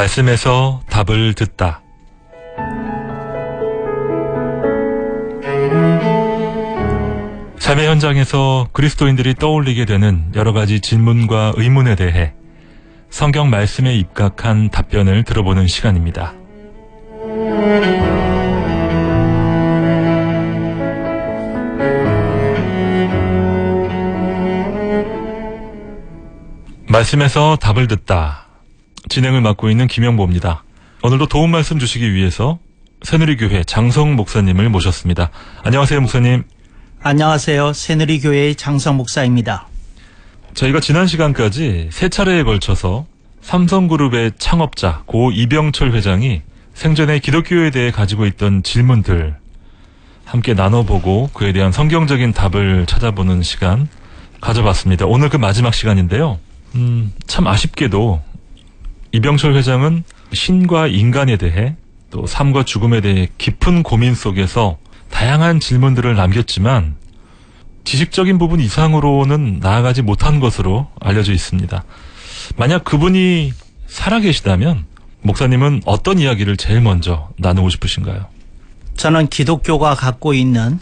말씀에서 답을 듣다. 삶의 현장에서 그리스도인들이 떠올리게 되는 여러 가지 질문과 의문에 대해 성경 말씀에 입각한 답변을 들어보는 시간입니다. 말씀에서 답을 듣다. 진행을 맡고 있는 김영보입니다. 오늘도 도움 말씀 주시기 위해서 새누리교회 장성 목사님을 모셨습니다. 안녕하세요, 목사님. 안녕하세요. 새누리교회의 장성 목사입니다. 저희가 지난 시간까지 세 차례에 걸쳐서 삼성그룹의 창업자 고 이병철 회장이 생전에 기독교에 대해 가지고 있던 질문들 함께 나눠보고 그에 대한 성경적인 답을 찾아보는 시간 가져봤습니다. 오늘 그 마지막 시간인데요. 참 아쉽게도 이병철 회장은 신과 인간에 대해 또 삶과 죽음에 대해 깊은 고민 속에서 다양한 질문들을 남겼지만 지식적인 부분 이상으로는 나아가지 못한 것으로 알려져 있습니다. 만약 그분이 살아계시다면 목사님은 어떤 이야기를 제일 먼저 나누고 싶으신가요? 저는 기독교가 갖고 있는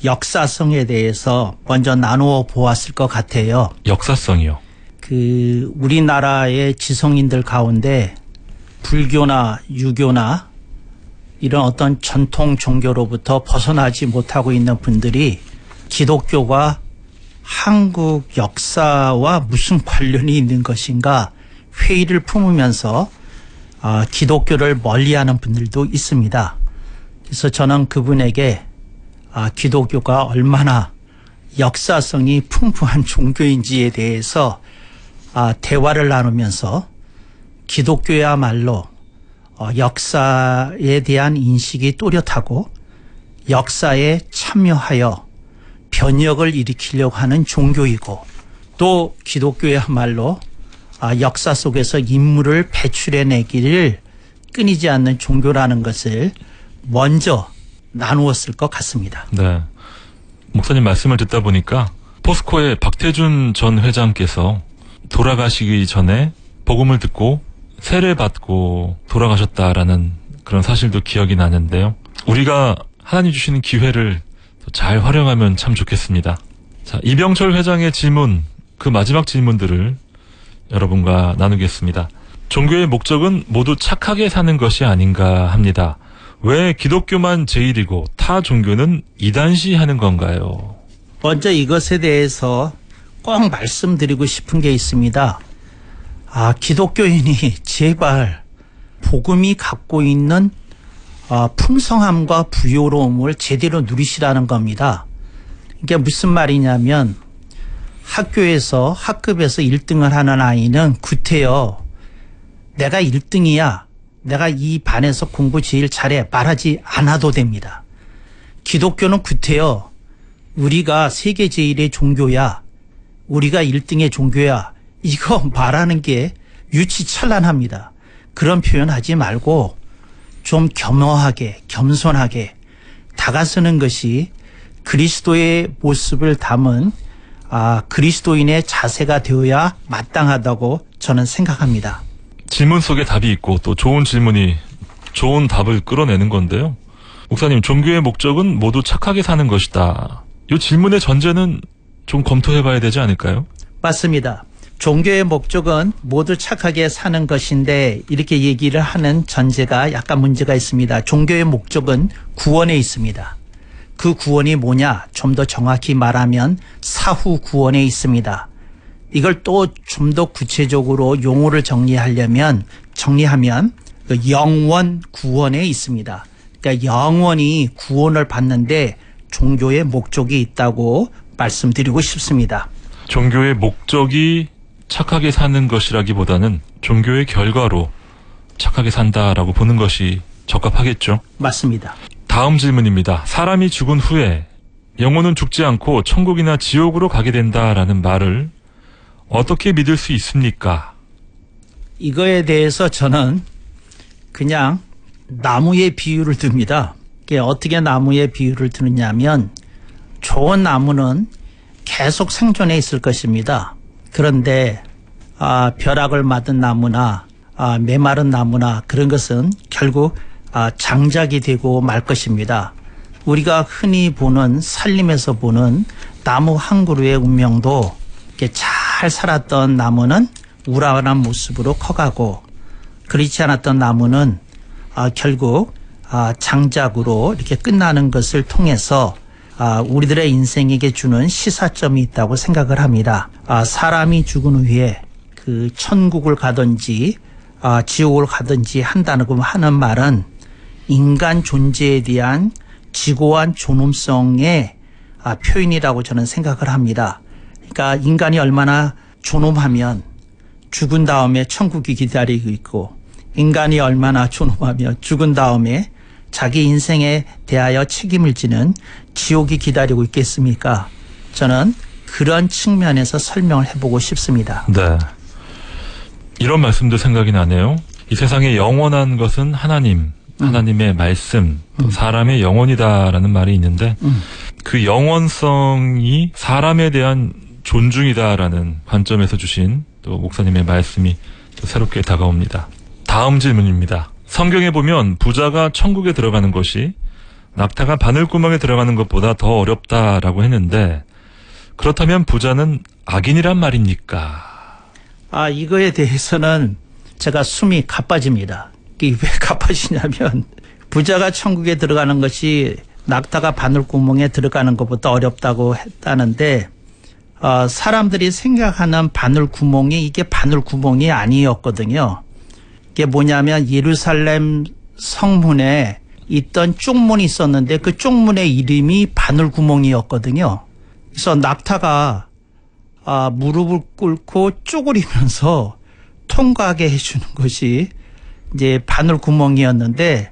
역사성에 대해서 먼저 나누어 보았을 것 같아요. 역사성이요? 우리나라의 지성인들 가운데 불교나 유교나 이런 어떤 전통 종교로부터 벗어나지 못하고 있는 분들이 기독교가 한국 역사와 무슨 관련이 있는 것인가 회의를 품으면서 기독교를 멀리하는 분들도 있습니다. 그래서 저는 그분에게 기독교가 얼마나 역사성이 풍부한 종교인지에 대해서 대화를 나누면서 기독교야말로 역사에 대한 인식이 또렷하고 역사에 참여하여 변혁을 일으키려고 하는 종교이고 또 기독교야말로 역사 속에서 인물을 배출해내기를 끊이지 않는 종교라는 것을 먼저 나누었을 것 같습니다. 네, 목사님 말씀을 듣다 보니까 포스코의 박태준 전 회장께서 돌아가시기 전에 복음을 듣고 세례받고 돌아가셨다라는 그런 사실도 기억이 나는데요. 우리가 하나님 주시는 기회를 잘 활용하면 참 좋겠습니다. 자, 이병철 회장의 질문, 그 마지막 질문들을 여러분과 나누겠습니다. 종교의 목적은 모두 착하게 사는 것이 아닌가 합니다. 왜 기독교만 제일이고 타 종교는 이단시하는 건가요? 먼저 이것에 대해서 꼭 말씀드리고 싶은 게 있습니다. 기독교인이 제발 복음이 갖고 있는 풍성함과 부요로움을 제대로 누리시라는 겁니다. 이게 무슨 말이냐면 학교에서 학급에서 1등을 하는 아이는 구태여 내가 1등이야. 내가 이 반에서 공부 제일 잘해. 말하지 않아도 됩니다. 기독교는 구태여 우리가 세계 제일의 종교야. 우리가 1등의 종교야. 이거 말하는 게 유치찬란합니다. 그런 표현하지 말고 좀 겸허하게 겸손하게 다가서는 것이 그리스도의 모습을 담은 그리스도인의 자세가 되어야 마땅하다고 저는 생각합니다. 질문 속에 답이 있고 또 좋은 질문이 좋은 답을 끌어내는 건데요. 목사님, 종교의 목적은 모두 착하게 사는 것이다. 이 질문의 전제는 좀 검토해봐야 되지 않을까요? 맞습니다. 종교의 목적은 모두 착하게 사는 것인데 이렇게 얘기를 하는 전제가 약간 문제가 있습니다. 종교의 목적은 구원에 있습니다. 그 구원이 뭐냐? 좀 더 정확히 말하면 사후 구원에 있습니다. 이걸 또 좀 더 구체적으로 용어를 정리하면 그 영원 구원에 있습니다. 그러니까 영원히 구원을 받는데 종교의 목적이 있다고 말씀드리고 싶습니다. 종교의 목적이 착하게 사는 것이라기보다는 종교의 결과로 착하게 산다라고 보는 것이 적합하겠죠? 맞습니다. 다음 질문입니다. 사람이 죽은 후에 영혼은 죽지 않고 천국이나 지옥으로 가게 된다라는 말을 어떻게 믿을 수 있습니까? 이거에 대해서 저는 그냥 나무의 비유를 듭니다. 어떻게 나무의 비유를 드느냐면 좋은 나무는 계속 생존해 있을 것입니다. 그런데 벼락을 맞은 나무나 메마른 나무나 그런 것은 결국 장작이 되고 말 것입니다. 우리가 흔히 보는 산림에서 보는 나무 한 그루의 운명도 이렇게 잘 살았던 나무는 우람한 모습으로 커가고 그렇지 않았던 나무는 결국 장작으로 이렇게 끝나는 것을 통해서 우리들의 인생에게 주는 시사점이 있다고 생각을 합니다. 사람이 죽은 후에 그 천국을 가든지 지옥을 가든지 한다고 하는 말은 인간 존재에 대한 지고한 존엄성의 표현이라고 저는 생각을 합니다. 그러니까 인간이 얼마나 존엄하면 죽은 다음에 천국이 기다리고 있고 인간이 얼마나 존엄하면 죽은 다음에 자기 인생에 대하여 책임을 지는 지옥이 기다리고 있겠습니까? 저는 그런 측면에서 설명을 해보고 싶습니다. 네. 이런 말씀도 생각이 나네요. 이 세상에 영원한 것은 하나님의 말씀, 또 사람의 영혼이다라는 말이 있는데 그 영원성이 사람에 대한 존중이다라는 관점에서 주신 또 목사님의 말씀이 또 새롭게 다가옵니다. 다음 질문입니다. 성경에 보면 부자가 천국에 들어가는 것이 낙타가 바늘구멍에 들어가는 것보다 더 어렵다라고 했는데 그렇다면 부자는 악인이란 말입니까? 이거에 대해서는 제가 숨이 가빠집니다. 이게 왜 가빠지냐면 부자가 천국에 들어가는 것이 낙타가 바늘구멍에 들어가는 것보다 어렵다고 했다는데 사람들이 생각하는 바늘구멍이 이게 바늘구멍이 아니었거든요. 이게 뭐냐면 예루살렘 성문에 있던 쪽문이 있었는데 그 쪽문의 이름이 바늘구멍이었거든요. 그래서 낙타가 무릎을 꿇고 쪼그리면서 통과하게 해주는 것이 이제 바늘구멍이었는데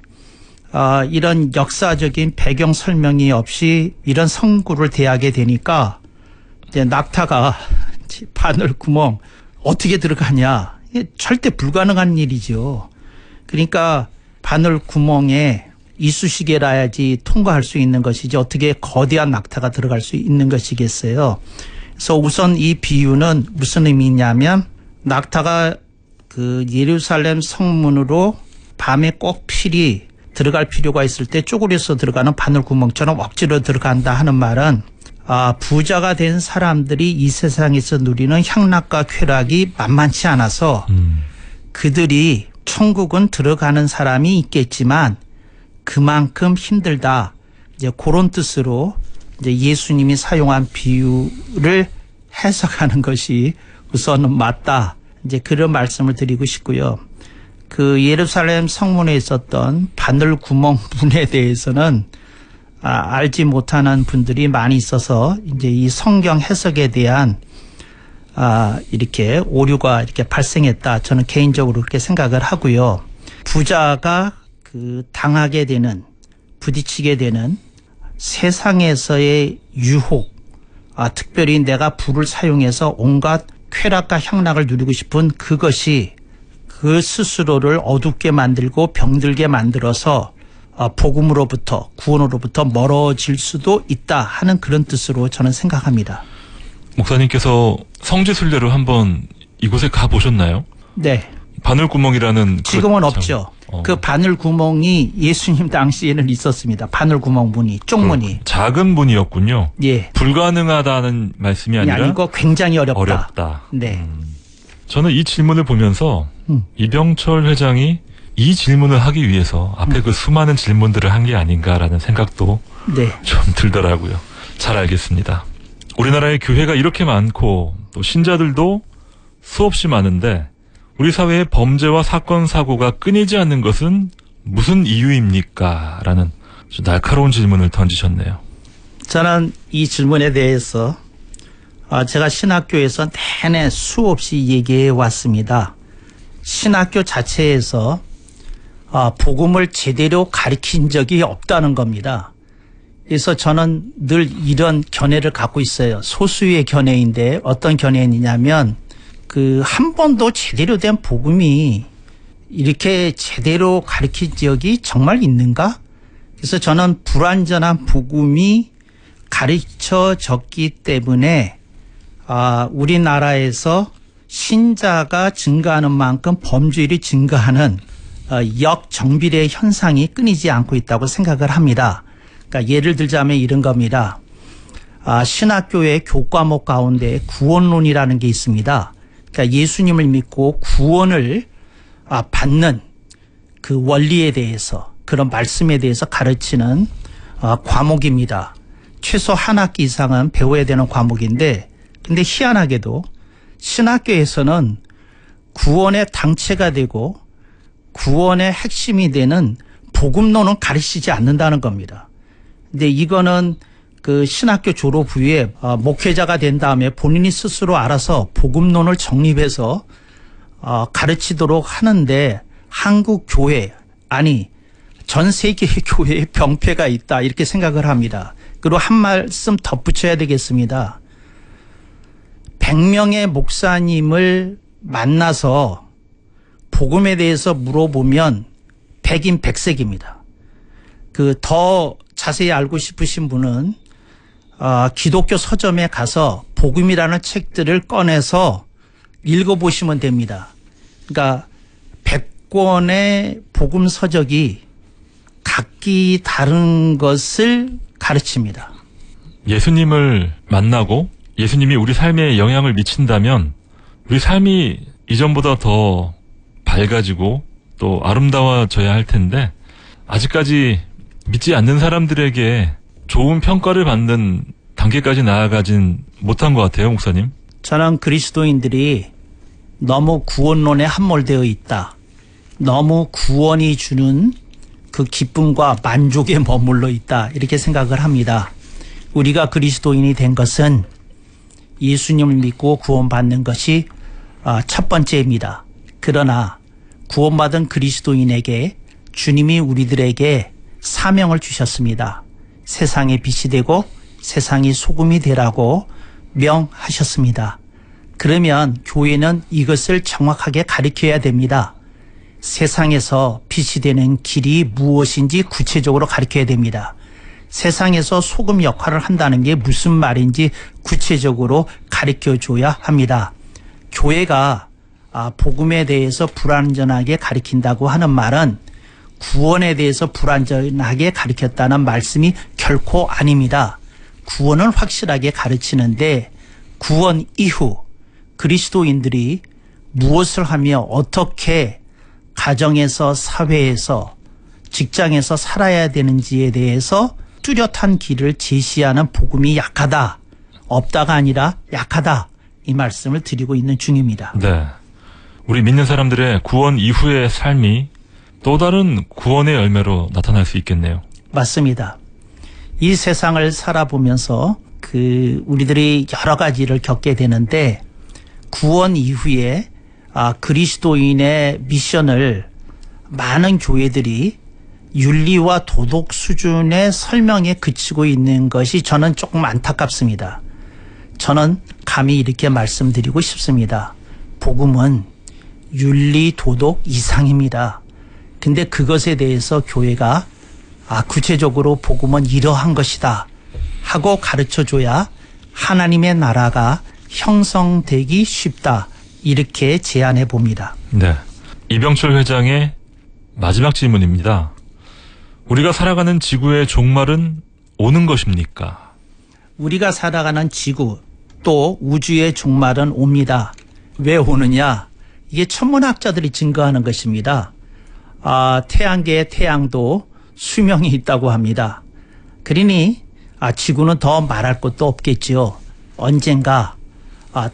이런 역사적인 배경 설명이 없이 이런 성구를 대하게 되니까 이제 낙타가 바늘구멍 어떻게 들어가냐. 이게 절대 불가능한 일이죠. 그러니까 바늘구멍에 이쑤시개라야지 통과할 수 있는 것이지 어떻게 거대한 낙타가 들어갈 수 있는 것이겠어요. 그래서 우선 이 비유는 무슨 의미냐면 낙타가 그 예루살렘 성문으로 밤에 꼭 필히 들어갈 필요가 있을 때 쪼그려서 들어가는 바늘구멍처럼 억지로 들어간다 하는 말은 부자가 된 사람들이 이 세상에서 누리는 향락과 쾌락이 만만치 않아서 그들이 천국은 들어가는 사람이 있겠지만 그만큼 힘들다. 이제 그런 뜻으로 이제 예수님이 사용한 비유를 해석하는 것이 우선은 맞다. 이제 그런 말씀을 드리고 싶고요. 그 예루살렘 성문에 있었던 바늘구멍 문에 대해서는 알지 못하는 분들이 많이 있어서 이제 이 성경 해석에 대한 이렇게 오류가 이렇게 발생했다. 저는 개인적으로 그렇게 생각을 하고요. 부자가 그 당하게 되는 부딪히게 되는 세상에서의 유혹, 특별히 내가 불을 사용해서 온갖 쾌락과 향락을 누리고 싶은 그것이 그 스스로를 어둡게 만들고 병들게 만들어서 복음으로부터 구원으로부터 멀어질 수도 있다 하는 그런 뜻으로 저는 생각합니다. 목사님께서 성지순례로 한번 이곳에 가보셨나요? 네. 바늘구멍이라는 지금은 없죠. 그 바늘구멍이 예수님 당시에는 있었습니다. 바늘구멍 문이, 쪽문이. 작은 문이었군요. 예. 불가능하다는 말씀이 아니라 아니고 굉장히 어렵다. 네. 저는 이 질문을 보면서 이병철 회장이 이 질문을 하기 위해서 앞에 그 수많은 질문들을 한 게 아닌가라는 생각도 네. 좀 들더라고요. 잘 알겠습니다. 우리나라에 교회가 이렇게 많고 또 신자들도 수없이 많은데 우리 사회의 범죄와 사건 사고가 끊이지 않는 것은 무슨 이유입니까? 라는 아주 날카로운 질문을 던지셨네요. 저는 이 질문에 대해서 제가 신학교에서 내내 수없이 얘기해 왔습니다. 신학교 자체에서 복음을 제대로 가르친 적이 없다는 겁니다. 그래서 저는 늘 이런 견해를 갖고 있어요. 소수의 견해인데 어떤 견해이냐면 그 한 번도 제대로 된 복음이 이렇게 제대로 가르친 적이 정말 있는가? 그래서 저는 불완전한 복음이 가르쳐졌기 때문에 우리나라에서 신자가 증가하는 만큼 범죄율이 증가하는 역정비례 현상이 끊이지 않고 있다고 생각을 합니다. 그러니까 예를 들자면 이런 겁니다. 신학교의 교과목 가운데 구원론이라는 게 있습니다. 그러니까 예수님을 믿고 구원을 받는 그 원리에 대해서, 그런 말씀에 대해서 가르치는 과목입니다. 최소 한 학기 이상은 배워야 되는 과목인데, 근데 희한하게도 신학교에서는 구원의 당체가 되고 구원의 핵심이 되는 복음론은 가르치지 않는다는 겁니다. 근데 이거는 그 신학교 졸업 후에 목회자가 된 다음에 본인이 스스로 알아서 복음론을 정립해서 가르치도록 하는데, 한국 교회, 아니 전 세계의 교회에 병폐가 있다, 이렇게 생각을 합니다. 그리고 한 말씀 덧붙여야 되겠습니다. 100명의 목사님을 만나서 복음에 대해서 물어보면 100인 100색입니다. 그 더 자세히 알고 싶으신 분은 기독교 서점에 가서 복음이라는 책들을 꺼내서 읽어보시면 됩니다. 그러니까 100권의 복음 서적이 각기 다른 것을 가르칩니다. 예수님을 만나고 예수님이 우리 삶에 영향을 미친다면 우리 삶이 이전보다 더 밝아지고 또 아름다워져야 할 텐데, 아직까지 믿지 않는 사람들에게 좋은 평가를 받는 단계까지 나아가진 못한 것 같아요, 목사님. 저는 그리스도인들이 너무 구원론에 함몰되어 있다, 너무 구원이 주는 그 기쁨과 만족에 머물러 있다, 이렇게 생각을 합니다. 우리가 그리스도인이 된 것은 예수님을 믿고 구원받는 것이 첫 번째입니다. 그러나 구원받은 그리스도인에게 주님이 우리들에게 사명을 주셨습니다. 세상의 빛이 되고 세상이 소금이 되라고 명하셨습니다. 그러면 교회는 이것을 정확하게 가르쳐야 됩니다. 세상에서 빛이 되는 길이 무엇인지 구체적으로 가르쳐야 됩니다. 세상에서 소금 역할을 한다는 게 무슨 말인지 구체적으로 가르쳐줘야 합니다. 교회가 복음에 대해서 불완전하게 가르친다고 하는 말은 구원에 대해서 불완전하게 가르쳤다는 말씀이 결코 아닙니다. 구원은 확실하게 가르치는데, 구원 이후 그리스도인들이 무엇을 하며 어떻게 가정에서, 사회에서, 직장에서 살아야 되는지에 대해서 뚜렷한 길을 제시하는 복음이 약하다, 없다가 아니라 약하다, 이 말씀을 드리고 있는 중입니다. 네. 우리 믿는 사람들의 구원 이후의 삶이 또 다른 구원의 열매로 나타날 수 있겠네요. 맞습니다. 이 세상을 살아보면서 우리들이 여러 가지를 겪게 되는데, 구원 이후에 그리스도인의 미션을 많은 교회들이 윤리와 도덕 수준의 설명에 그치고 있는 것이 저는 조금 안타깝습니다. 저는 감히 이렇게 말씀드리고 싶습니다. 복음은 윤리, 도덕 이상입니다. 근데 그것에 대해서 교회가 구체적으로 복음은 이러한 것이다 하고 가르쳐줘야 하나님의 나라가 형성되기 쉽다, 이렇게 제안해 봅니다. 네. 이병철 회장의 마지막 질문입니다. 우리가 살아가는 지구의 종말은 오는 것입니까? 우리가 살아가는 지구, 또 우주의 종말은 옵니다. 왜 오느냐? 이게 천문학자들이 증거하는 것입니다. 태양계의 태양도 수명이 있다고 합니다. 그러니 지구는 더 말할 것도 없겠지요. 언젠가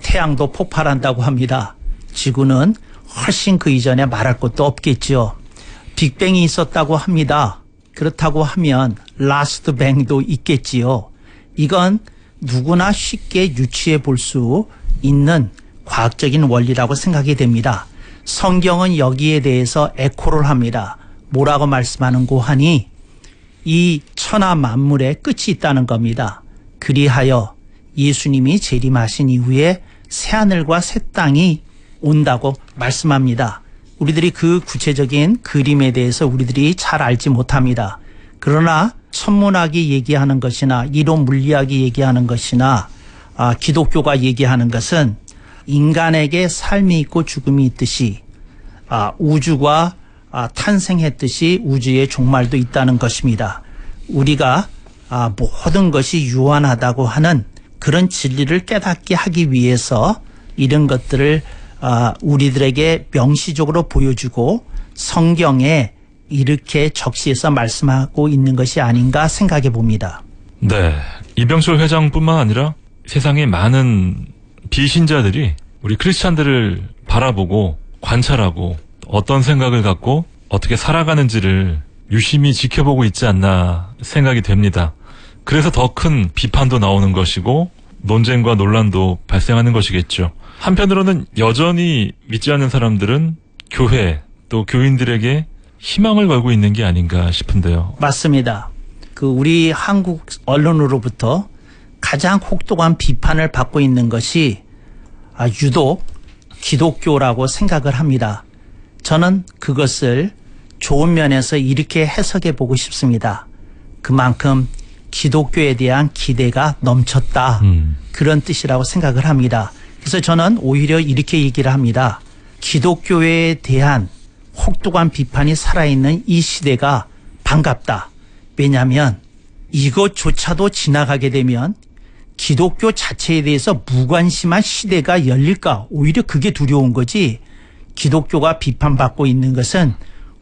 태양도 폭발한다고 합니다. 지구는 훨씬 그 이전에 말할 것도 없겠지요. 빅뱅이 있었다고 합니다. 그렇다고 하면 라스트 뱅도 있겠지요. 이건 누구나 쉽게 유추해 볼 수 있는 과학적인 원리라고 생각이 됩니다. 성경은 여기에 대해서 에코를 합니다. 뭐라고 말씀하는고 하니 이 천하 만물에 끝이 있다는 겁니다. 그리하여 예수님이 재림하신 이후에 새하늘과 새 땅이 온다고 말씀합니다. 우리들이 그 구체적인 그림에 대해서 우리들이 잘 알지 못합니다. 그러나 천문학이 얘기하는 것이나 이론 물리학이 얘기하는 것이나 기독교가 얘기하는 것은 인간에게 삶이 있고 죽음이 있듯이 우주가 탄생했듯이 우주의 종말도 있다는 것입니다. 우리가 모든 것이 유한하다고 하는 그런 진리를 깨닫게 하기 위해서 이런 것들을 우리들에게 명시적으로 보여주고 성경에 이렇게 적시해서 말씀하고 있는 것이 아닌가 생각해 봅니다. 네. 이병철 회장뿐만 아니라 세상의 많은 비신자들이 우리 크리스찬들을 바라보고 관찰하고 어떤 생각을 갖고 어떻게 살아가는지를 유심히 지켜보고 있지 않나 생각이 됩니다. 그래서 더 큰 비판도 나오는 것이고 논쟁과 논란도 발생하는 것이겠죠. 한편으로는 여전히 믿지 않는 사람들은 교회 또 교인들에게 희망을 걸고 있는 게 아닌가 싶은데요. 맞습니다. 우리 한국 언론으로부터 가장 혹독한 비판을 받고 있는 것이 유독 기독교라고 생각을 합니다. 저는 그것을 좋은 면에서 이렇게 해석해 보고 싶습니다. 그만큼 기독교에 대한 기대가 넘쳤다. 그런 뜻이라고 생각을 합니다. 그래서 저는 오히려 이렇게 얘기를 합니다. 기독교에 대한 혹독한 비판이 살아있는 이 시대가 반갑다. 왜냐하면 이것조차도 지나가게 되면 기독교 자체에 대해서 무관심한 시대가 열릴까? 오히려 그게 두려운 거지. 기독교가 비판받고 있는 것은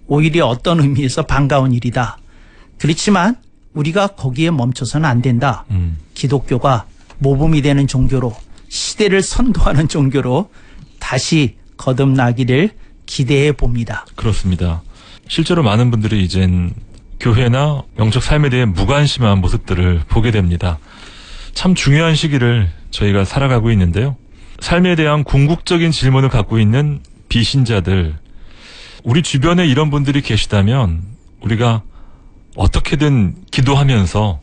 오히려 어떤 의미에서 반가운 일이다. 그렇지만 우리가 거기에 멈춰서는 안 된다. 기독교가 모범이 되는 종교로 시대를 선도하는 종교로 다시 거듭나기를 기대해 봅니다. 그렇습니다. 실제로 많은 분들이 이젠 교회나 영적 삶에 대해 무관심한 모습들을 보게 됩니다. 참 중요한 시기를 저희가 살아가고 있는데요. 삶에 대한 궁극적인 질문을 갖고 있는 비신자들, 우리 주변에 이런 분들이 계시다면 우리가 어떻게든 기도하면서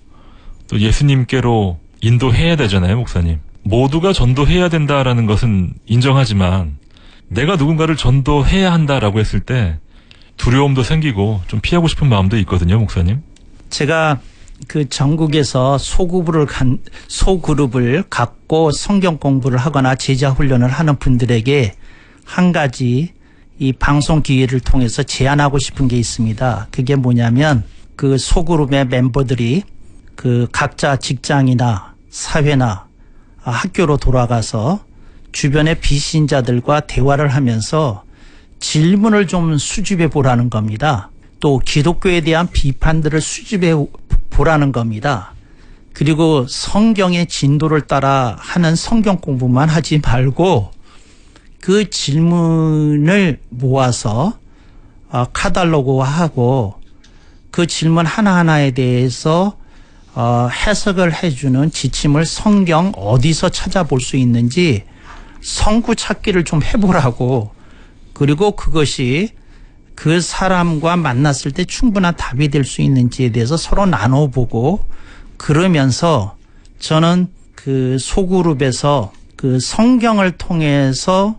또 예수님께로 인도해야 되잖아요, 목사님. 모두가 전도해야 된다라는 것은 인정하지만 내가 누군가를 전도해야 한다라고 했을 때 두려움도 생기고 좀 피하고 싶은 마음도 있거든요, 목사님. 제가 전국에서 소그룹을 갖고 성경 공부를 하거나 제자 훈련을 하는 분들에게 한 가지 이 방송 기회를 통해서 제안하고 싶은 게 있습니다. 그게 뭐냐면 소그룹의 멤버들이 각자 직장이나 사회나 학교로 돌아가서 주변의 비신자들과 대화를 하면서 질문을 좀 수집해 보라는 겁니다. 또 기독교에 대한 비판들을 수집해 보라는 겁니다. 그리고 성경의 진도를 따라 하는 성경 공부만 하지 말고 그 질문을 모아서 카탈로그화하고 그 질문 하나하나에 대해서 해석을 해주는 지침을 성경 어디서 찾아볼 수 있는지 성구 찾기를 좀 해보라고, 그리고 그것이 그 사람과 만났을 때 충분한 답이 될 수 있는지에 대해서 서로 나눠보고, 그러면서 저는 소그룹에서 성경을 통해서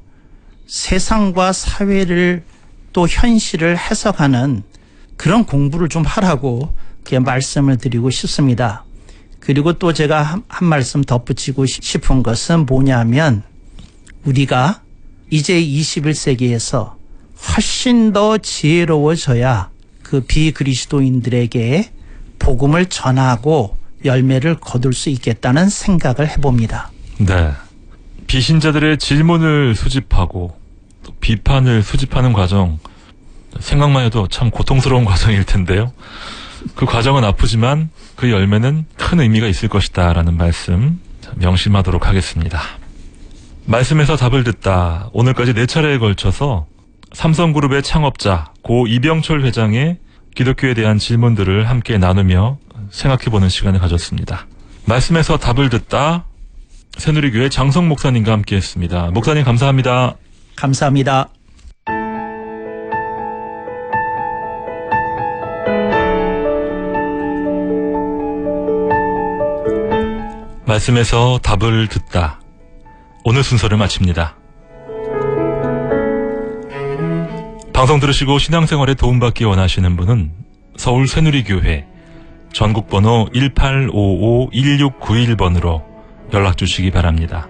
세상과 사회를 또 현실을 해석하는 그런 공부를 좀 하라고 그렇게 말씀을 드리고 싶습니다. 그리고 또 제가 한 말씀 덧붙이고 싶은 것은 뭐냐면, 우리가 이제 21세기에서 훨씬 더 지혜로워져야 비그리스도인들에게 복음을 전하고 열매를 거둘 수 있겠다는 생각을 해봅니다. 네. 비신자들의 질문을 수집하고 또 비판을 수집하는 과정, 생각만 해도 참 고통스러운 과정일 텐데요. 그 과정은 아프지만 그 열매는 큰 의미가 있을 것이다 라는 말씀 명심하도록 하겠습니다. 말씀에서 답을 듣다, 오늘까지 4차례에 걸쳐서 삼성그룹의 창업자 고 이병철 회장의 기독교에 대한 질문들을 함께 나누며 생각해보는 시간을 가졌습니다. 말씀에서 답을 듣다, 새누리교회 장성 목사님과 함께했습니다. 목사님 감사합니다. 감사합니다. 말씀에서 답을 듣다, 오늘 순서를 마칩니다. 방송 들으시고 신앙생활에 도움받기 원하시는 분은 서울 새누리교회 전국번호 1855-1691번으로 연락 주시기 바랍니다.